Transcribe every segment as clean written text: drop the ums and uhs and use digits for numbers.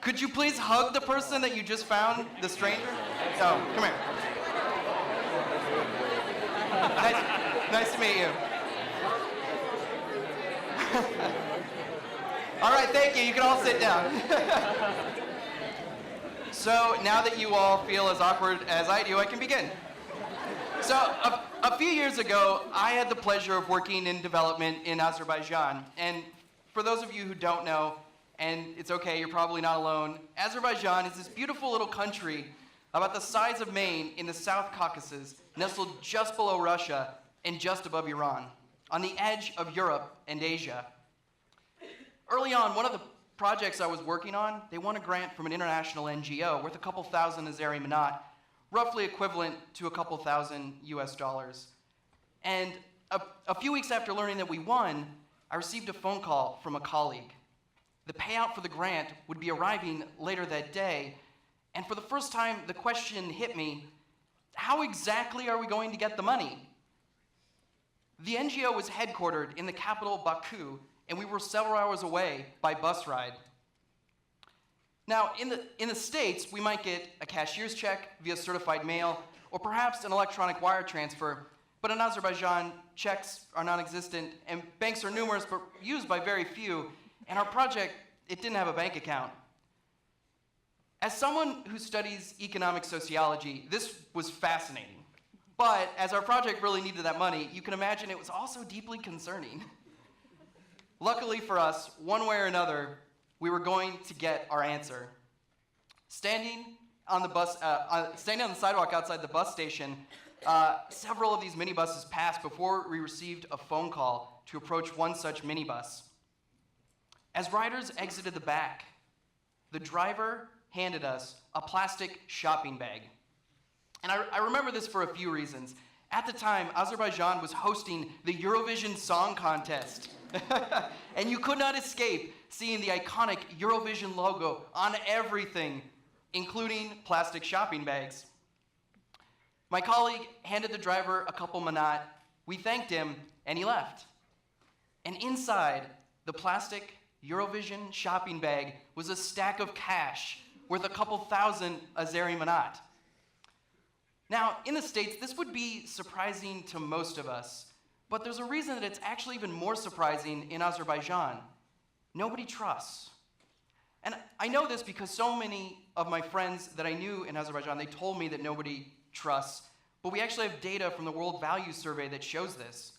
Could you please hug the person that you just found, the stranger? Oh, come here. Nice to meet you. All right, thank you. You can all sit down. So now that you all feel as awkward as I do, I can begin. So a few years ago, I had the pleasure of working in development in Azerbaijan. And for those of you who don't know, and it's okay, you're probably not alone, Azerbaijan is this beautiful little country about the size of Maine in the South Caucasus, nestled just below Russia and just above Iran, on the edge of Europe and Asia. Early on, one of the projects I was working on, they won a grant from an international NGO worth a couple thousand Azeri manat, roughly equivalent to a couple thousand US. And a few weeks after learning that we won, I received a phone call from a colleague. The payout for the grant would be arriving later that day, and for the first time, the question hit me, how exactly are we going to get the money? The NGO was headquartered in the capital, Baku, and we were several hours away by bus ride. Now, in the States, we might get a cashier's check via certified mail, or perhaps an electronic wire transfer, but in Azerbaijan, checks are non-existent, and banks are numerous, but used by very few, and our project, it didn't have a bank account. As someone who studies economic sociology, this was fascinating. But as our project really needed that money, you can imagine it was also deeply concerning. Luckily for us, one way or another, we were going to get our answer. Standing on the sidewalk outside the bus station, several of these minibuses passed before we received a phone call to approach one such minibus. As riders exited the back, the driver handed us a plastic shopping bag. And I remember this for a few reasons. At the time, Azerbaijan was hosting the Eurovision Song Contest. And you could not escape seeing the iconic Eurovision logo on everything, including plastic shopping bags. My colleague handed the driver a couple manat. We thanked him, and he left. And inside the plastic Eurovision shopping bag was a stack of cash worth a couple thousand Azeri manat. Now, in the States, this would be surprising to most of us, but there's a reason that it's actually even more surprising in Azerbaijan. Nobody trusts. And I know this because so many of my friends that I knew in Azerbaijan, they told me that nobody trusts, but we actually have data from the World Values Survey that shows this.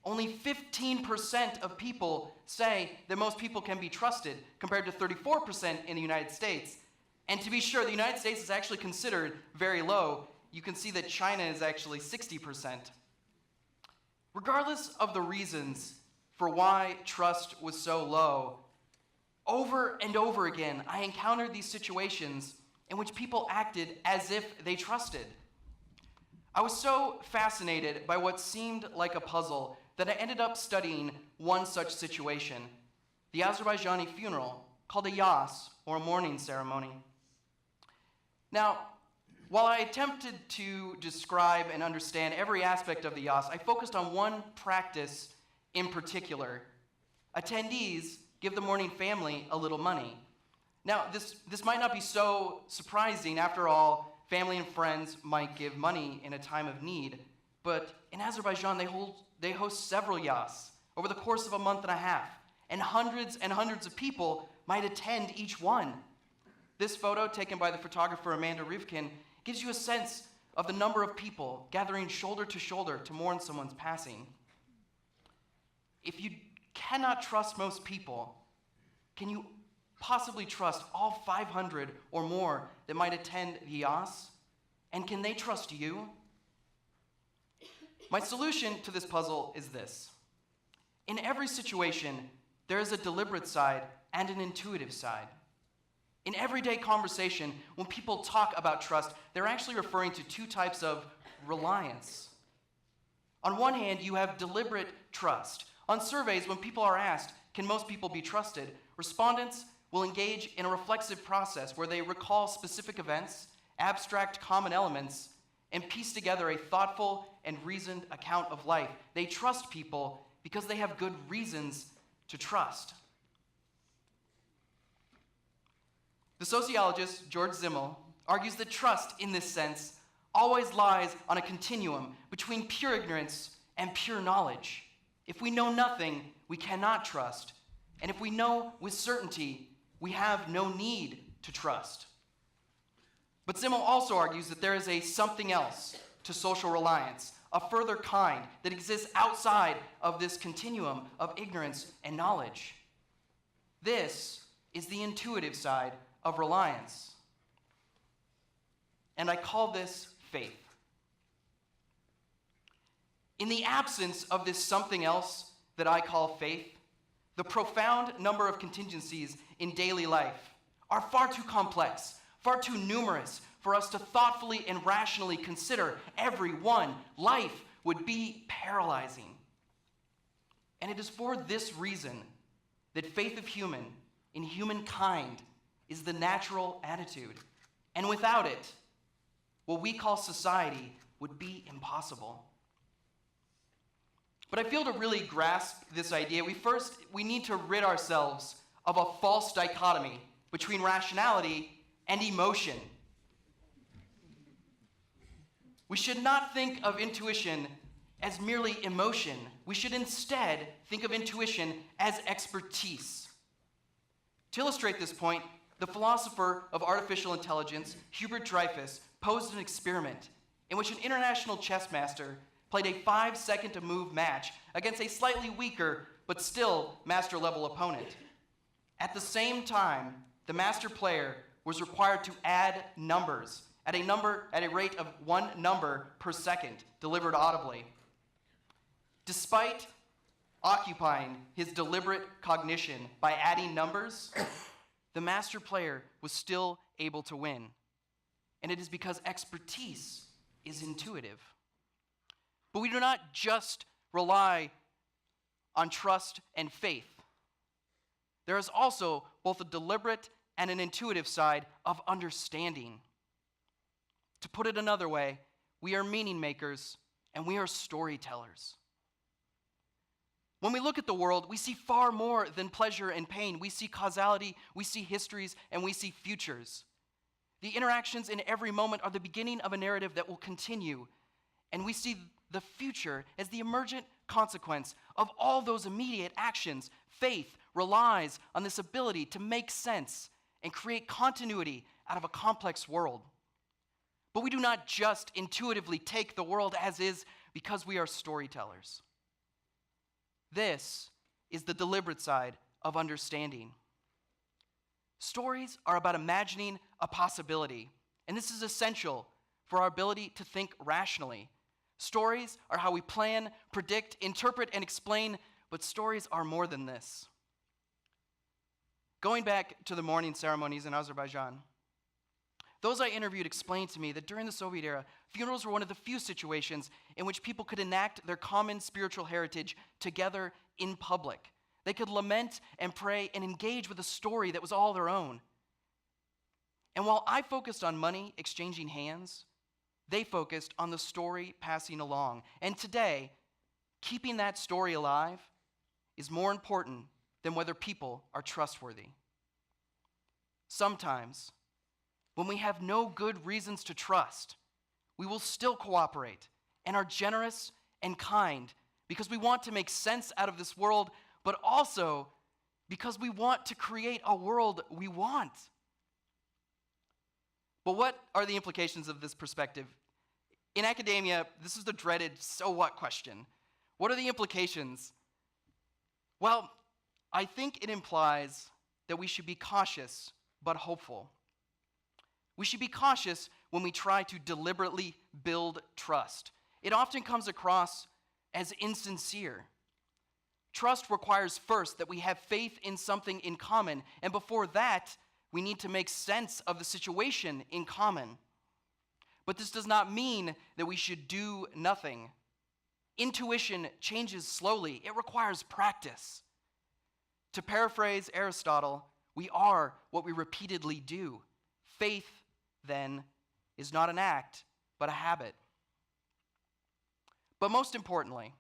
Only 15% of people say that most people can be trusted, compared to 34% in the United States. And to be sure, the United States is actually considered very low. You can see that China is actually 60%. Regardless of the reasons for why trust was so low, over and over again, I encountered these situations in which people acted as if they trusted. I was so fascinated by what seemed like a puzzle that I ended up studying one such situation, the Azerbaijani funeral, called a yas, or a mourning ceremony. Now, while I attempted to describe and understand every aspect of the yas, I focused on one practice in particular. Attendees give the mourning family a little money. Now, this might not be so surprising. After all, family and friends might give money in a time of need. But in Azerbaijan, they host several yas over the course of a month and a half, and hundreds of people might attend each one. This photo, taken by the photographer Amanda Rivkin, gives you a sense of the number of people gathering shoulder to shoulder to mourn someone's passing. If you cannot trust most people, can you possibly trust all 500 or more that might attend the yas? And can they trust you? My solution to this puzzle is this. In every situation, there is a deliberate side and an intuitive side. In everyday conversation, when people talk about trust, they're actually referring to two types of reliance. On one hand, you have deliberate trust. On surveys, when people are asked, can most people be trusted, respondents will engage in a reflexive process where they recall specific events, abstract common elements, and piece together a thoughtful and reasoned account of life. They trust people because they have good reasons to trust. The sociologist George Simmel argues that trust, in this sense, always lies on a continuum between pure ignorance and pure knowledge. If we know nothing, we cannot trust. And if we know with certainty, we have no need to trust. But Simmel also argues that there is a something else to social reliance, a further kind that exists outside of this continuum of ignorance and knowledge. This is the intuitive side of reliance. And I call this faith. In the absence of this something else that I call faith, the profound number of contingencies in daily life are far too complex, far too numerous for us to thoughtfully and rationally consider every one. Life would be paralyzing. And it is for this reason that faith in humankind, is the natural attitude. And without it, what we call society would be impossible. But I feel to really grasp this idea, we need to rid ourselves of a false dichotomy between rationality and emotion. We should not think of intuition as merely emotion. We should instead think of intuition as expertise. To illustrate this point, the philosopher of artificial intelligence, Hubert Dreyfus, posed an experiment in which an international chess master played a 5-second-to-move match against a slightly weaker but still master-level opponent. At the same time, the master player was required to add numbers at a rate of 1 number per second, delivered audibly. Despite occupying his deliberate cognition by adding numbers, the master player was still able to win. And it is because expertise is intuitive. But we do not just rely on trust and faith. There is also both a deliberate and an intuitive side of understanding. To put it another way, we are meaning makers and we are storytellers. When we look at the world, we see far more than pleasure and pain. We see causality, we see histories, and we see futures. The interactions in every moment are the beginning of a narrative that will continue, and we see the future as the emergent consequence of all those immediate actions. Faith relies on this ability to make sense and create continuity out of a complex world. But we do not just intuitively take the world as is because we are storytellers. This is the deliberate side of understanding. Stories are about imagining a possibility, and this is essential for our ability to think rationally. Stories are how we plan, predict, interpret, and explain, but stories are more than this. Going back to the mourning ceremonies in Azerbaijan, those I interviewed explained to me that during the Soviet era, funerals were one of the few situations in which people could enact their common spiritual heritage together in public. They could lament and pray and engage with a story that was all their own. And while I focused on money exchanging hands, they focused on the story passing along. And today, keeping that story alive is more important than whether people are trustworthy. Sometimes, when we have no good reasons to trust, we will still cooperate and are generous and kind because we want to make sense out of this world, but also because we want to create a world we want. But what are the implications of this perspective? In academia, this is the dreaded so what question. What are the implications? Well, I think it implies that we should be cautious but hopeful. We should be cautious when we try to deliberately build trust. It often comes across as insincere. Trust requires first that we have faith in something in common, and before that, we need to make sense of the situation in common. But this does not mean that we should do nothing. Intuition changes slowly. It requires practice. To paraphrase Aristotle, we are what we repeatedly do. Faith, then, is not an act, but a habit. But most importantly,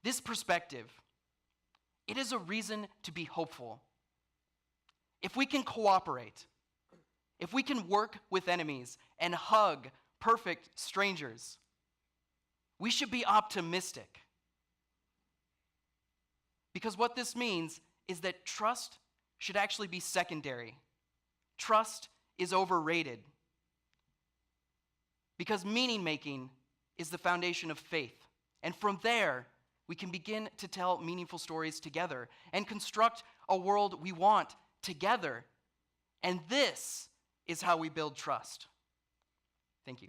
this perspective, it is a reason to be hopeful. If we can cooperate, if we can work with enemies and hug perfect strangers, we should be optimistic. Because what this means is that trust should actually be secondary. Trust is overrated. Because meaning-making is the foundation of faith. And from there, we can begin to tell meaningful stories together and construct a world we want together. And this is how we build trust. Thank you.